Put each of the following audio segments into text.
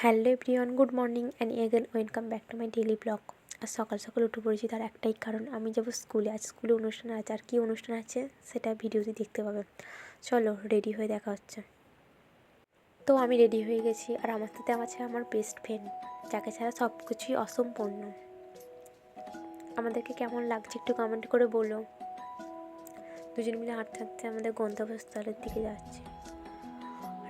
Hello everyone, good morning and again welcome back to my daily blog. আর সকাল সকাল উঠে পড়েছি, তার একটাই কারণ, আমি যাব স্কুলে। আজ স্কুলে অনুষ্ঠান আছে, আর কী অনুষ্ঠান আছে সেটা ভিডিওতে দেখতে পাবে। চলো রেডি হয়ে দেখা হচ্ছে। তো আমি রেডি হয়ে গেছি, আর আমার সাথে আছে আমার বেস্ট ফ্রেন্ড, যাকে ছাড়া সব কিছুই অসম্পূর্ণ। আমাদেরকে কেমন লাগছে একটু কমেন্ট করে বলো। দুজন মিলে হাঁটতে হাঁটতে আমাদের গন্তব্যস্থলের দিকে যাচ্ছি।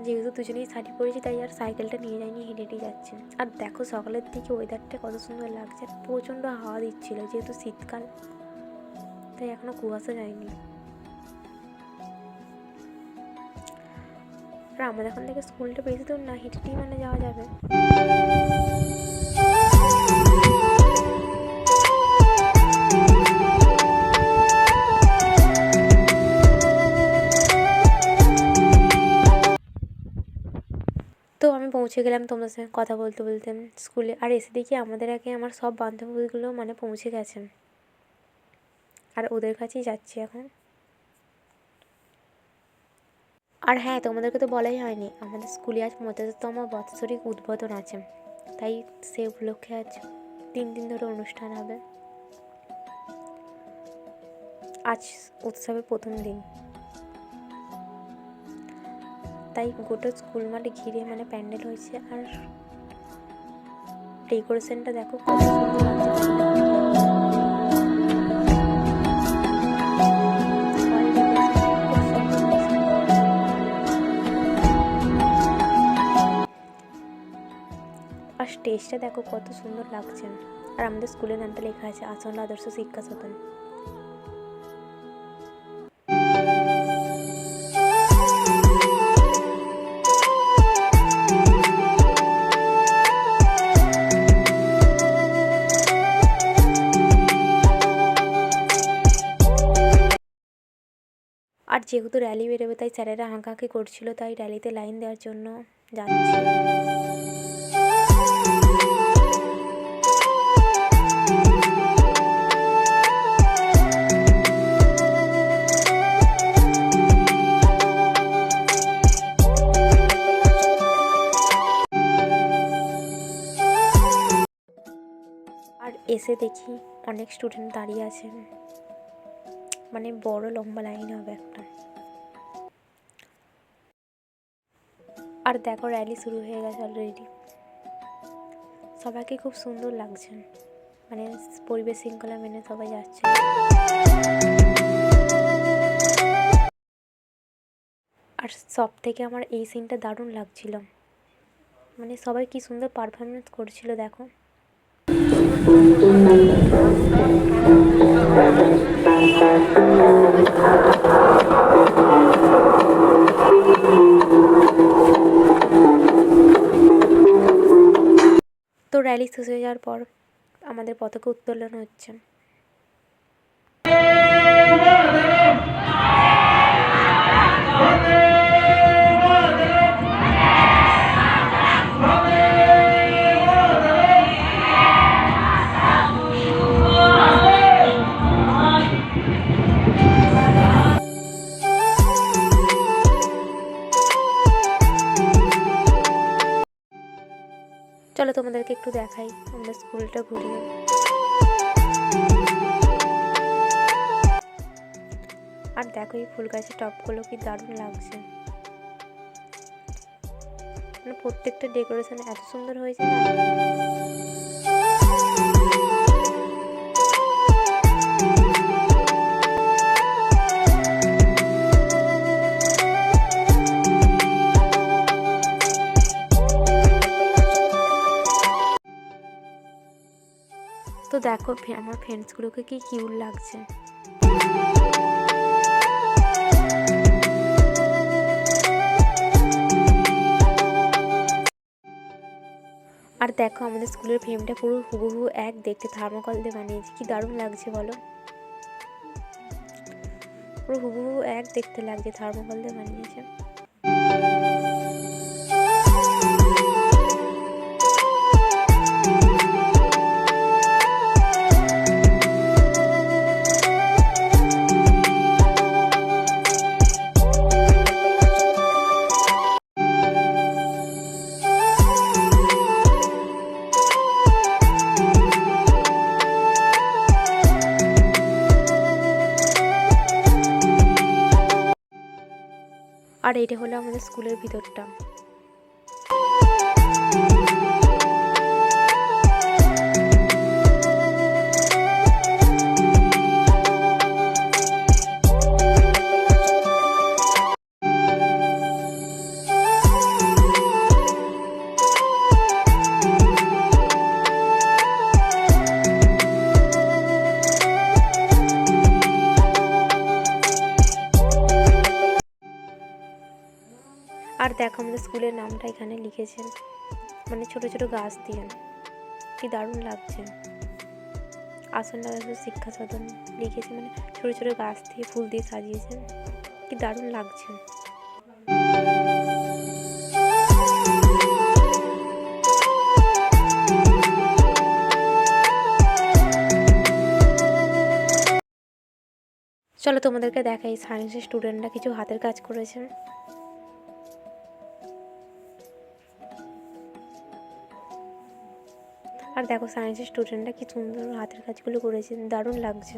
যেহেতু দুজনেই শাড়ি পরেছি, তাই আর সাইকেলটা নিয়ে যাইনি, হেঁটে হেঁটেই যাচ্ছি। আর দেখো সকালের দিকে ওয়েদারটা কত সুন্দর লাগছে, আর প্রচণ্ড হাওয়া দিচ্ছিলো, যেহেতু শীতকাল তাই এখনও কুয়াশা যায়নি। আর আমাদের এখান থেকে স্কুলটা বেশি দূর না, হেঁটেই মানে যাওয়া যাবে। তো আমি পৌঁছে গেলাম তোমাদের সঙ্গে কথা বলতে বলতে স্কুলে। আর এসে দেখি আমাদের আগে আমার সব বান্ধবীগুলো মানে পৌঁছে গেছেন, আর ওদের কাছেই যাচ্ছি এখন। আর হ্যাঁ, তোমাদেরকে তো বলাই হয়নি, আমাদের স্কুলে আজ 45তম বাৎসরিক উদ্বোধন আছে, তাই সে উপলক্ষে আজ 3 দিন ধরে অনুষ্ঠান হবে। আজ উৎসবের প্রথম দিন, তাই গোটা স্কুল মাঠে ঘিরে মানে প্যান্ডেল হয়েছে। আর ডেকোরেশনটা দেখো কত সুন্দর লাগছে। আর স্টেজটা দেখো কত সুন্দর লাগছে। আর আমাদের স্কুলের নামটা লেখা আছে আসন্ন আদর্শ শিক্ষা সদন। আর যেহেতু র্যালি বেরোবে, তাই স্যারেরা হাঁকাহাঁকি করছিল, তাই র্যালিতে লাইন দেওয়ার জন্য যাচ্ছি। আর এসে দেখি অনেক স্টুডেন্ট দাঁড়িয়ে আছেন, মানে বড় লম্বা লাইন হবে একটা। আর দেখো র্যালি শুরু হয়ে গেছে অলরেডি। সবাইকে খুব সুন্দর লাগছে, মানে পরিবেশ শৃঙ্খলা মেনে সবাই যাচ্ছে। আর সব থেকে আমার এই সিনটা দারুণ লাগছিল, মানে সবাই কি সুন্দর পারফরমেন্স করছিল দেখো। তো র্যালি শেষ হয়ে যাওয়ার পর আমাদের পতাকা উত্তোলন হচ্ছে। চলো তোমাদেরকে একটু দেখাই আমাদের স্কুলটা ঘুরিয়ে। আর দেখো এই ফুল গাছের টপগুলো কি দারুণ লাগছে, মানে প্রত্যেকটা ডেকোরেশন এত সুন্দর হয়েছে না। তো দেখো আমার ফ্রেন্ডসগুলোকে কি কিউট লাগছে। আর দেখো আমাদের স্কুলের ফ্রেমটা পুরো হুবহু এক দেখতে, থার্মোকল দিয়ে বানিয়েছি, কি দারুণ লাগছে বলো। পুরো হুবহু এক দেখতে লাগছে, থার্মোকল দিয়ে বানিয়েছে। আর এটা হলো আমাদের স্কুলের ভিতরটা। আর দেখো আমাদের স্কুলের নামটা এখানে লিখেছেন, মানে ছোট ছোট গাছ দিয়ে, কি দারুণ লাগছে। আসন্ন শিক্ষা সদন লিখেছে, মানে ছোট ছোট গাছ দিয়ে ফুল দিয়ে সাজিয়েছেন, কি দারুণ লাগছে। চলো তোমাদেরকে দেখাই সায়েন্সের স্টুডেন্টরা কিছু হাতের কাজ করেছে। আর দেখো সায়েন্সের স্টুডেন্টরা কি সুন্দর হাতের কাজগুলো করেছে, দারুণ লাগছে।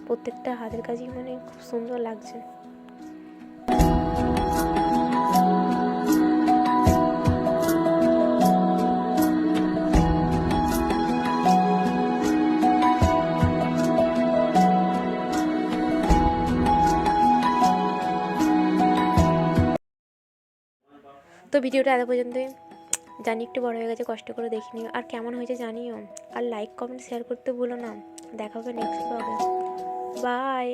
প্রত্যেকটা হাতের কাজই মানে খুব সুন্দর লাগছে। তো ভিডিওটা এত পর্যন্তই, জানি একটু বড় হয়ে গেছে, কষ্ট করে দেখে নিও, আর কেমন হয়েছে জানিও, আর লাইক কমেন্ট শেয়ার করতে ভুলো না। দেখা হবে নেক্সট ব্লগে। বাই।